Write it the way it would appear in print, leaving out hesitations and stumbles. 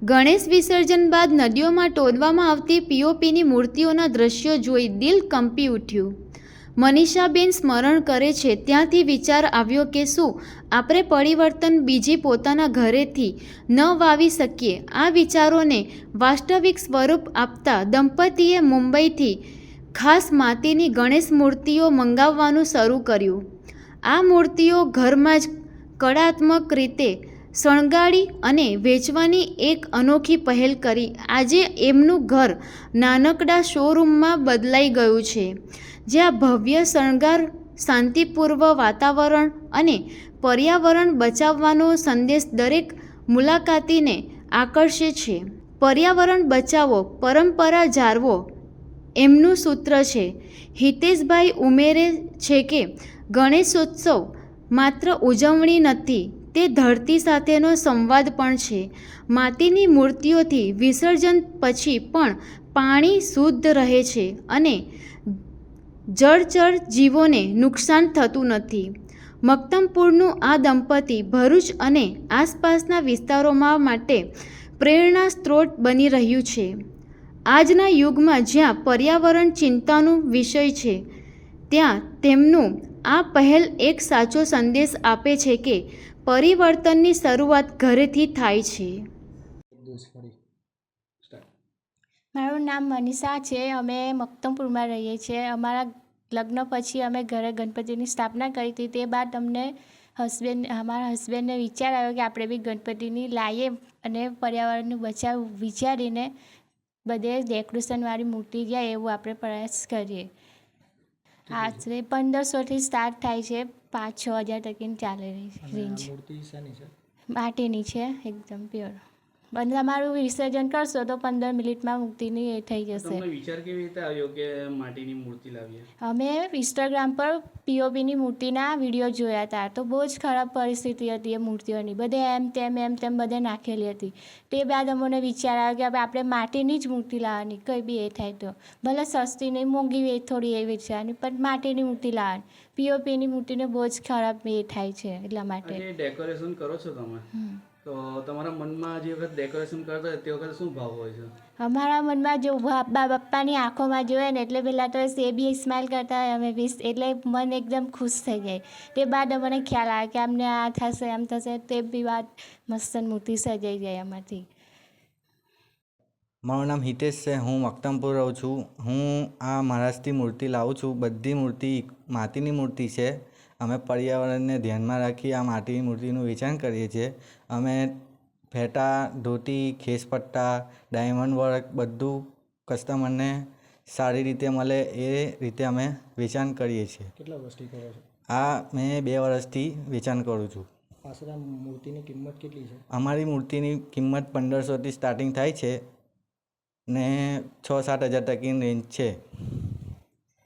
ગણેશ વિસર્જન બાદ નદીઓમાં તોડવામાં આવતી પીઓપીની મૂર્તિઓના દ્રશ્યો જોઈ દિલ કંપી ઉઠ્યું. મનીષાબેન સ્મરણ કરે છે, ત્યાંથી વિચાર આવ્યો કે શું આપણે પરિવર્તન બીજી પોતાના ઘરેથી ન વાવી શકીએ? આ વિચારોને વાસ્તવિક સ્વરૂપ આપતા દંપતીએ મુંબઈથી ખાસ માટીની ગણેશ મૂર્તિઓ મંગાવવાનું શરૂ કર્યું. આ મૂર્તિઓ ઘરમાં જ કળાત્મક રીતે શણગારી અને વેચવાની એક અનોખી પહેલ કરી આજે એમનું ઘર નાનકડા શોરૂમમાં બદલાઈ ગયું છે, જ્યાં ભવ્ય શણગાર, શાંતિપૂર્ણ વાતાવરણ અને પર્યાવરણ બચાવવાનો સંદેશ દરેક મુલાકાતીને આકર્ષે છે. પર્યાવરણ બચાવો, પરંપરા જાળવો એમનું સૂત્ર છે. હિતેશભાઈ ઉમેરે છે કે ગણેશોત્સવ માત્ર ઉજવણી નથી, તે ધરતી સાથેનો સંવાદ પણ છે. માટીની મૂર્તિઓથી વિસર્જન પછી પણ પાણી શુદ્ધ રહે છે અને જળચર જીવોને નુકસાન થતું નથી. મક્તમપુરનું આ દંપતી ભરૂચ અને આસપાસના વિસ્તારોમાં માટે પ્રેરણા સ્ત્રોત બની રહ્યું છે. આજના યુગમાં જ્યાં પર્યાવરણ ચિંતાનો વિષય છે, ત્યાં તેમનું આ પહેલ એક સાચો સંદેશ આપે છે કે પરિવર્તનની શરૂઆત ઘરેથી થાય છે. મારું નામ મનીષા છે. અમે મક્તમપુરમાં રહીએ છીએ. અમારા લગ્ન પછી અમે ઘરે ગણપતિની સ્થાપના કરી હતી. તે બાદ અમારા હસબન્ડને વિચાર આવ્યો કે આપણે બી ગણપતિની લાવીએ અને પર્યાવરણનું બચાવ વિચારીને બધે ડેકોરેશનવાળી મૂર્તિ જાય એવું આપણે પ્રયાસ કરીએ. આશરે 1500થી સ્ટાર્ટ થાય છે. 5-6 હજાર તકની ચાલે રેન્જ. માટીની છે, એકદમ પ્યોર. અને તમારું વિસર્જન કરશો તો 15 મિનિટમાં મૂર્તિની એ થઈ જશે. તમને વિચાર કેવી રીતે આવ્યો કે માટીની મૂર્તિ લાવીએ? અમે ઇન્સ્ટાગ્રામ પર પીઓપીની મૂર્તિના વિડીયો જોયા હતા. તો બહુ જ ખરાબ પરિસ્થિતિ હતી એ મૂર્તિઓની. બધે એમ તેમ બધે નાખેલી હતી. તે બાદ અમને વિચાર આવ્યો કે હવે આપણે માટીની જ મૂર્તિ લાવવાની, કંઈ બી એ થાય તો. ભલે સસ્તી નહીં, મોંઘી થોડી એ વેચવાની, પણ માટીની મૂર્તિ લાવવાની. પીઓપીની મૂર્તિને બહુ જ ખરાબ એ થાય છે, એટલા માટે. ડેકોરેશન કરો છો તમે, તો તમારા મનમાં જે વખત ડેકોરેશન કરતા હોય તે વખતે શું ભાવ હોય છે? અમારા મનમાં જો બાપ્પાની આંખોમાં જોઈએ ને એટલે પહેલાં તો એ બી સ્માઇલ કરતા હોય, અમે બી, એટલે મન એકદમ ખુશ થઈ જાય. તે બાદ અમને ખ્યાલ આવે કે અમને આ થશે, આમ થશે. તે બી વાત મસ્ત મૂર્તિ સજાઈ જાય એમાંથી. મારું નામ હિતેશ છે. હું મક્તમપુર રહું છું. હું આ મહારાષ્ટ્રથી મૂર્તિ લાવું છું. બધી મૂર્તિ માટીની મૂર્તિ છે. અમે પર્યાવરણને ધ્યાનમાં રાખી આ માટીની મૂર્તિનું વેચાણ કરીએ છીએ. અમે ફેટા, ધોતી, ખેસપટ્ટા, ડાયમંડ વર્ક બધું કસ્ટમરને સારી રીતે મળે એ રીતે અમે વેચાણ કરીએ છીએ. કેટલા વર્ષથી કરો છો? આ મેં 2 વર્ષથી વેચાણ કરું છું. આશરે મૂર્તિની કિંમત કેટલી છે? અમારી મૂર્તિની કિંમત 1500થી સ્ટાર્ટિંગ થાય છે ને 6-7 હજાર તકની રેન્જ છે.